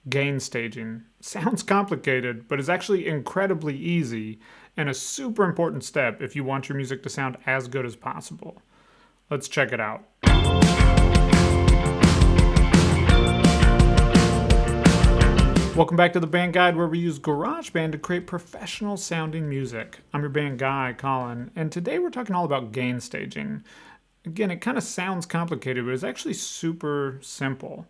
gain staging. Sounds complicated, but is actually incredibly easy and a super important step if you want your music to sound as good as possible. Let's check it out. Welcome back to the Band Guide, where we use GarageBand to create professional sounding music. I'm your band guy, Colin, and today we're talking all about gain staging. Again, it kind of sounds complicated, but it's actually super simple.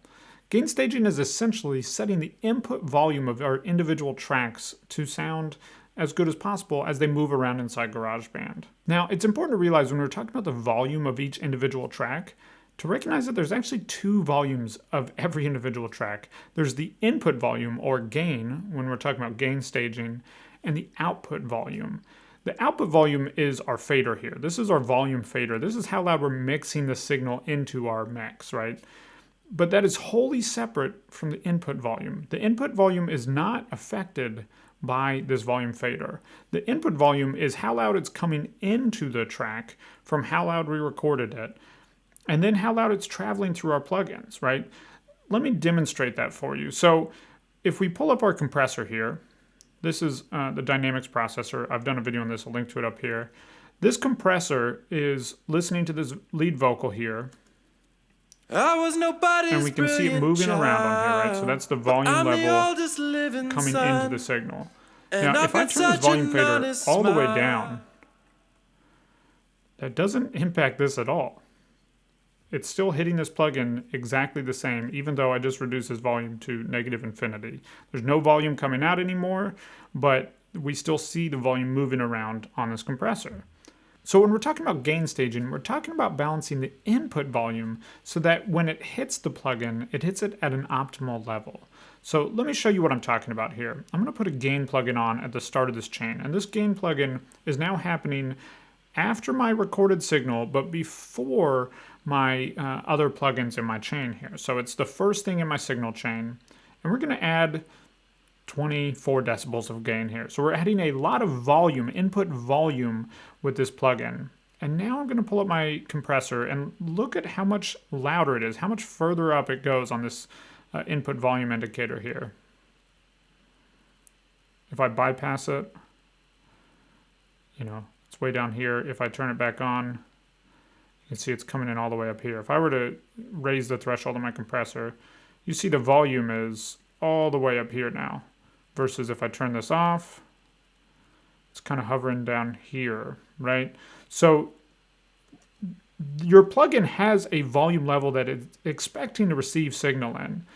Gain staging is essentially setting the input volume of our individual tracks to sound as good as possible as they move around inside GarageBand. Now, it's important to realize when we're talking about the volume of each individual track, to recognize that there's actually two volumes of every individual track. There's the input volume, or gain, when we're talking about gain staging, and the output volume. The output volume is our fader here. This is our volume fader. This is how loud we're mixing the signal into our mix, right? But that is wholly separate from the input volume. The input volume is not affected by this volume fader. The input volume is how loud it's coming into the track from how loud we recorded it, and then how loud it's traveling through our plugins, right? Let me demonstrate that for you. So if we pull up our compressor here, this is the dynamics processor. I've done a video on this, I'll link to it up here. This compressor is listening to this lead vocal here, and we can see it moving around on here, right? So that's the volume level coming into the signal. Now, if I turn this volume fader all the way down, that doesn't impact this at all. It's still hitting this plugin exactly the same, even though I just reduced this volume to negative infinity. There's no volume coming out anymore, but we still see the volume moving around on this compressor. So when we're talking about gain staging, we're talking about balancing the input volume so that when it hits the plugin, it hits it at an optimal level. So let me show you what I'm talking about here. I'm going to put a gain plugin on at the start of this chain, and this gain plugin is now happening after my recorded signal, but before my other plugins in my chain here. So it's the first thing in my signal chain, and we're going to add 24 decibels of gain here. So we're adding a lot of volume, input volume with this plugin. And now I'm going to pull up my compressor and look at how much louder it is, how much further up it goes on this input volume indicator here. If I bypass it, it's way down here. If I turn it back on, you can see it's coming in all the way up here. If I were to raise the threshold on my compressor, you see the volume is all the way up here now. Versus if I turn this off, it's kind of hovering down here, right? So your plugin has a volume level that it's expecting to receive signal in.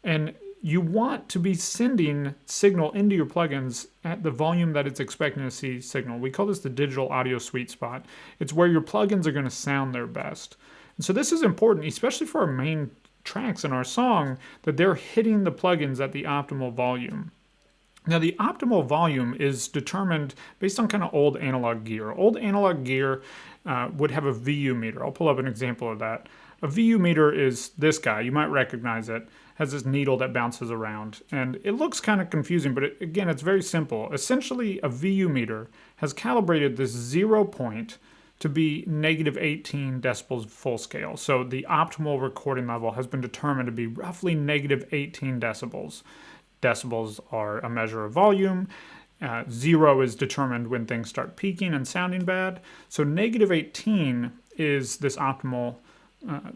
And you want to be sending signal into your plugins at the volume that it's expecting to see signal. We call this the digital audio sweet spot. It's where your plugins are going to sound their best. And so this is important, especially for our main tracks in our song, that they're hitting the plugins at the optimal volume. Now, the optimal volume is determined based on kind of old analog gear. Old analog gear would have a VU meter. I'll pull up an example of that. A VU meter is this guy. You might recognize it. Has this needle that bounces around. And it looks kind of confusing, but again, it's very simple. Essentially, a VU meter has calibrated this 0 point to be negative 18 decibels full scale. So the optimal recording level has been determined to be roughly negative 18 decibels. Decibels are a measure of volume. 0 is determined when things start peaking and sounding bad. So negative 18 is this optimal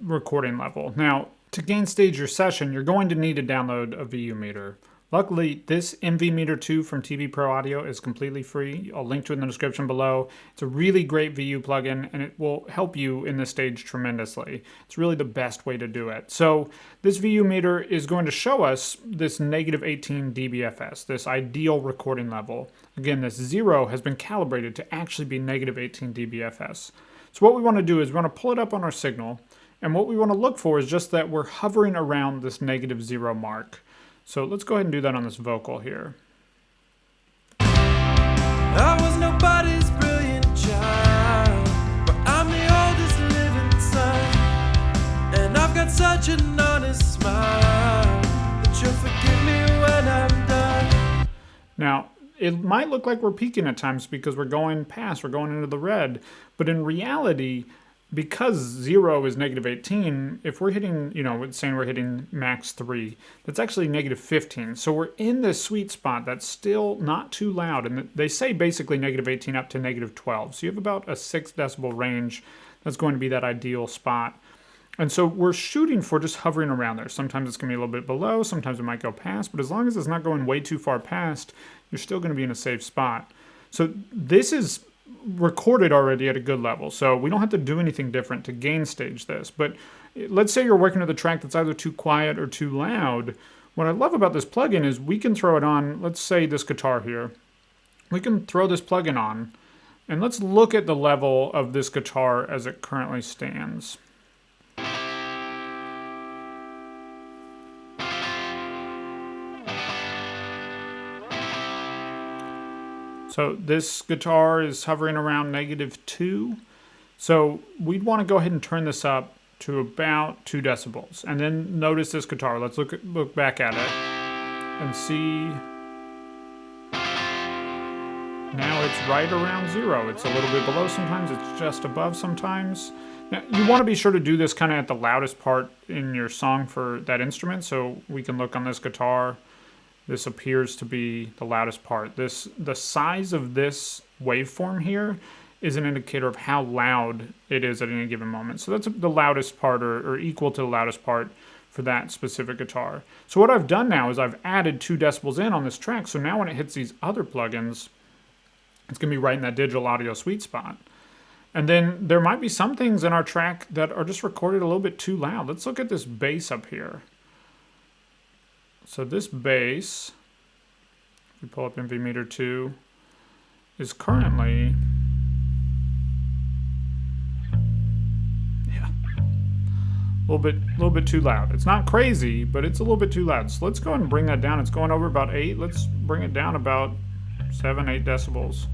recording level. Now, to gain stage your session, you're going to need to download a VU meter. Luckily, this MV Meter 2 from TV Pro Audio is completely free. I'll link to it in the description below. It's a really great VU plugin, and it will help you in this stage tremendously. It's really the best way to do it. So this VU meter is going to show us this negative 18 dBFS, this ideal recording level. Again, this 0 has been calibrated to actually be negative 18 dBFS. So what we want to do is we want to pull it up on our signal, and what we want to look for is just that we're hovering around this negative 0 mark. So let's go ahead and do that on this vocal here. I was nobody's brilliant child, but I'm the oldest living son, and I've got such an honest smile that you'll forgive me when I'm done. Now, it might look like we're peaking at times because we're going into the red, but in reality, because 0 is -18, if we're hitting, it's saying we're hitting max 3, that's actually -15. So we're in this sweet spot that's still not too loud. And they say basically -18 up to -12. So you have about a 6 decibel range that's going to be that ideal spot. And so we're shooting for just hovering around there. Sometimes it's going to be a little bit below, sometimes it might go past, but as long as it's not going way too far past, you're still going to be in a safe spot. So this is recorded already at a good level, so we don't have to do anything different to gain stage this. But let's say you're working with a track that's either too quiet or too loud. What I love about this plugin is we can throw it on, let's say this guitar here. We can throw this plugin on, and let's look at the level of this guitar as it currently stands. So this guitar is hovering around -2. So we'd want to go ahead and turn this up to about 2 decibels. And then notice this guitar. Let's look back at it and see. Now it's right around 0. It's a little bit below sometimes. It's just above sometimes. Now, you want to be sure to do this kind of at the loudest part in your song for that instrument. So we can look on this guitar. This appears to be the loudest part. The size of this waveform here is an indicator of how loud it is at any given moment. So that's the loudest part, or equal to the loudest part for that specific guitar. So what I've done now is I've added 2 decibels in on this track. So now when it hits these other plugins, it's going to be right in that digital audio sweet spot. And then there might be some things in our track that are just recorded a little bit too loud. Let's look at this bass up here. So this bass, if we pull up MV meter 2, is currently, a little bit too loud. It's not crazy, but it's a little bit too loud. So let's go ahead and bring that down. It's going over about 8. Let's bring it down about 7, 8 decibels.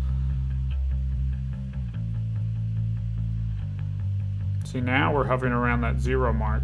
See, now we're hovering around that 0 mark.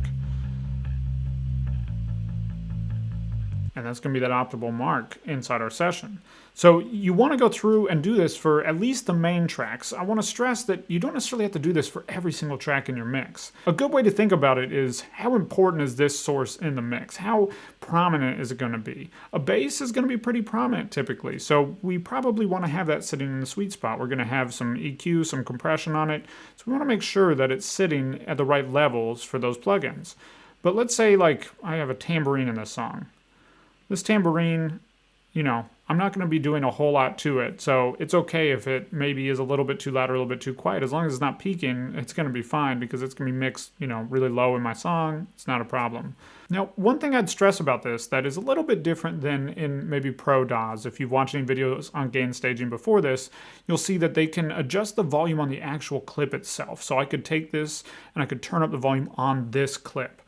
And that's going to be that optimal mark inside our session. So you want to go through and do this for at least the main tracks. I want to stress that you don't necessarily have to do this for every single track in your mix. A good way to think about it is, how important is this source in the mix? How prominent is it going to be? A bass is going to be pretty prominent typically, so we probably want to have that sitting in the sweet spot. We're going to have some EQ, some compression on it, so we want to make sure that it's sitting at the right levels for those plugins. But let's say like I have a tambourine in this song. This tambourine, I'm not going to be doing a whole lot to it, so it's okay if it maybe is a little bit too loud or a little bit too quiet. As long as it's not peaking, it's going to be fine, because it's going to be mixed, really low in my song. It's not a problem. Now, one thing I'd stress about this that is a little bit different than in maybe Pro DAWs. If you've watched any videos on gain staging before this, you'll see that they can adjust the volume on the actual clip itself. So I could take this and I could turn up the volume on this clip.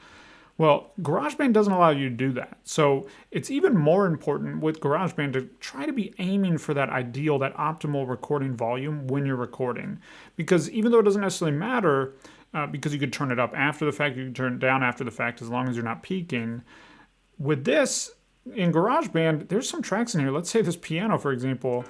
Well, GarageBand doesn't allow you to do that. So it's even more important with GarageBand to try to be aiming for that ideal, that optimal recording volume when you're recording. Because even though it doesn't necessarily matter, because you could turn it up after the fact, you can turn it down after the fact, as long as you're not peaking. With this, in GarageBand, there's some tracks in here. Let's say this piano, for example.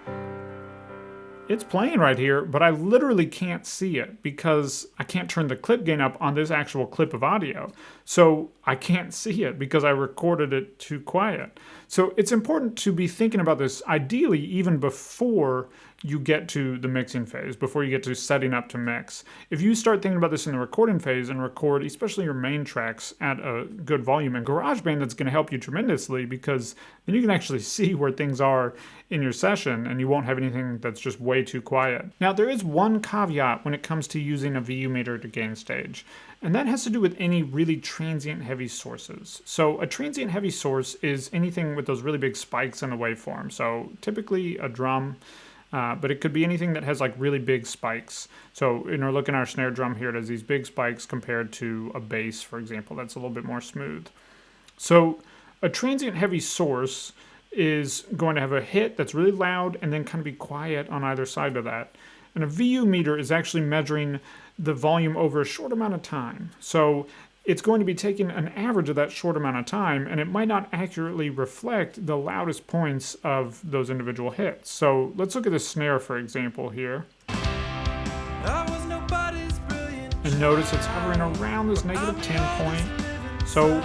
It's playing right here, but I literally can't see it because I can't turn the clip gain up on this actual clip of audio. So I can't see it because I recorded it too quiet. So it's important to be thinking about this ideally even before you get to the mixing phase, before you get to setting up to mix. If you start thinking about this in the recording phase and record especially your main tracks at a good volume in GarageBand, that's going to help you tremendously, because then you can actually see where things are in your session and you won't have anything that's just way too quiet. Now, there is one caveat when it comes to using a VU meter to gain stage, and that has to do with any really transient heavy sources. So a transient heavy source is anything with those really big spikes in the waveform. So typically a drum, but it could be anything that has like really big spikes. So look at our snare drum here, it has these big spikes compared to a bass, for example, that's a little bit more smooth. So a transient heavy source is going to have a hit that's really loud and then kind of be quiet on either side of that. And a VU meter is actually measuring the volume over a short amount of time. So it's going to be taking an average of that short amount of time, and it might not accurately reflect the loudest points of those individual hits. So let's look at the snare, for example, here. And notice it's hovering around this -10 point. So,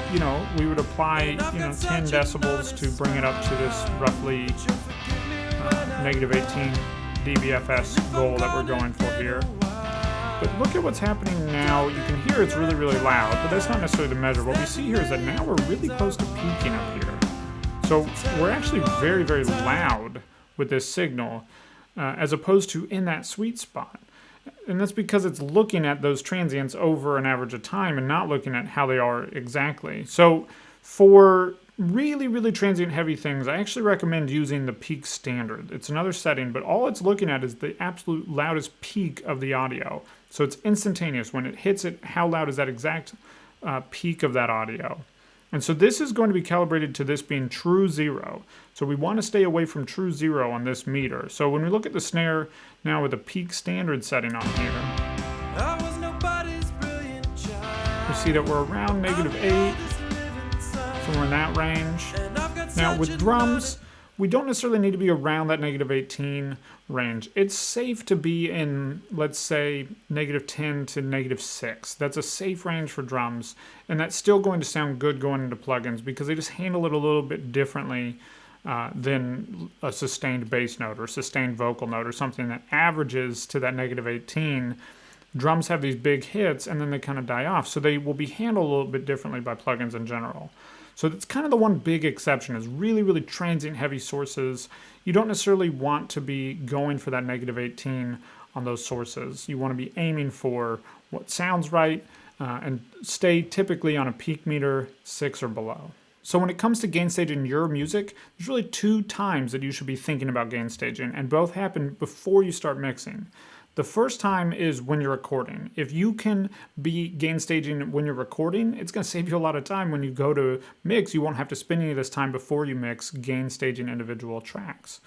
we would apply, 10 decibels to bring it up to this roughly -18 dBFS goal that we're going for here. But look at what's happening now. You can hear it's really, really loud, but that's not necessarily the measure. What we see here is that now we're really close to peaking up here. So we're actually very, very loud with this signal, as opposed to in that sweet spot. And that's because it's looking at those transients over an average of time and not looking at how they are exactly. So for really, really transient heavy things, I actually recommend using the peak standard. It's another setting, but all it's looking at is the absolute loudest peak of the audio. So it's instantaneous. When it hits it, how loud is that exact peak of that audio? And so this is going to be calibrated to this being true 0. So we want to stay away from true 0 on this meter. So when we look at the snare now with the peak standard setting on here, we see that we're around -8, somewhere in that range. Now with drums, we don't necessarily need to be around that -18 range. It's safe to be in, let's say, -10 to -6. That's a safe range for drums, and that's still going to sound good going into plugins because they just handle it a little bit differently than a sustained bass note or sustained vocal note or something that averages to that -18. Drums have these big hits and then they kind of die off, so they will be handled a little bit differently by plugins in general. So that's kind of the one big exception is really, really transient heavy sources. You don't necessarily want to be going for that -18 on those sources. You want to be aiming for what sounds right and stay typically on a peak meter 6 or below. So when it comes to gain staging your music, there's really 2 times that you should be thinking about gain staging, and both happen before you start mixing. The first time is when you're recording. If you can be gain staging when you're recording, it's going to save you a lot of time. When you go to mix, you won't have to spend any of this time before you mix gain staging individual tracks.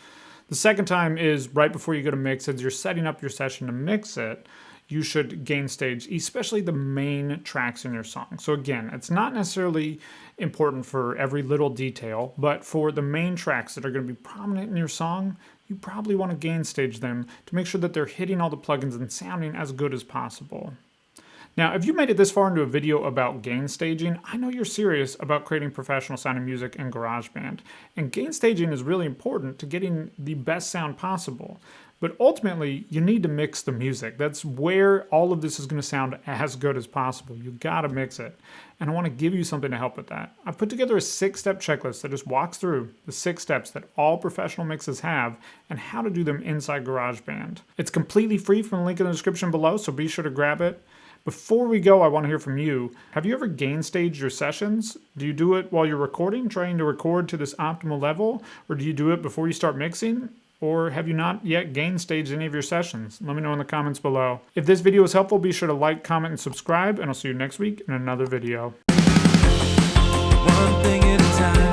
The second time is right before you go to mix. As you're setting up your session to mix it, you should gain stage, especially the main tracks in your song. So again, it's not necessarily important for every little detail, but for the main tracks that are going to be prominent in your song, you probably want to gain stage them to make sure that they're hitting all the plugins and sounding as good as possible. Now, if you made it this far into a video about gain staging, I know you're serious about creating professional sounding music in GarageBand. And gain staging is really important to getting the best sound possible. But ultimately, you need to mix the music. That's where all of this is going to sound as good as possible. You got to mix it. And I want to give you something to help with that. I've put together a 6-step checklist that just walks through the 6 steps that all professional mixes have and how to do them inside GarageBand. It's completely free from the link in the description below, so be sure to grab it. Before we go, I want to hear from you. Have you ever gain staged your sessions? Do you do it while you're recording, trying to record to this optimal level? Or do you do it before you start mixing? Or have you not yet gain staged any of your sessions? Let me know in the comments below. If this video was helpful, be sure to like, comment, and subscribe, and I'll see you next week in another video. One thing at a time.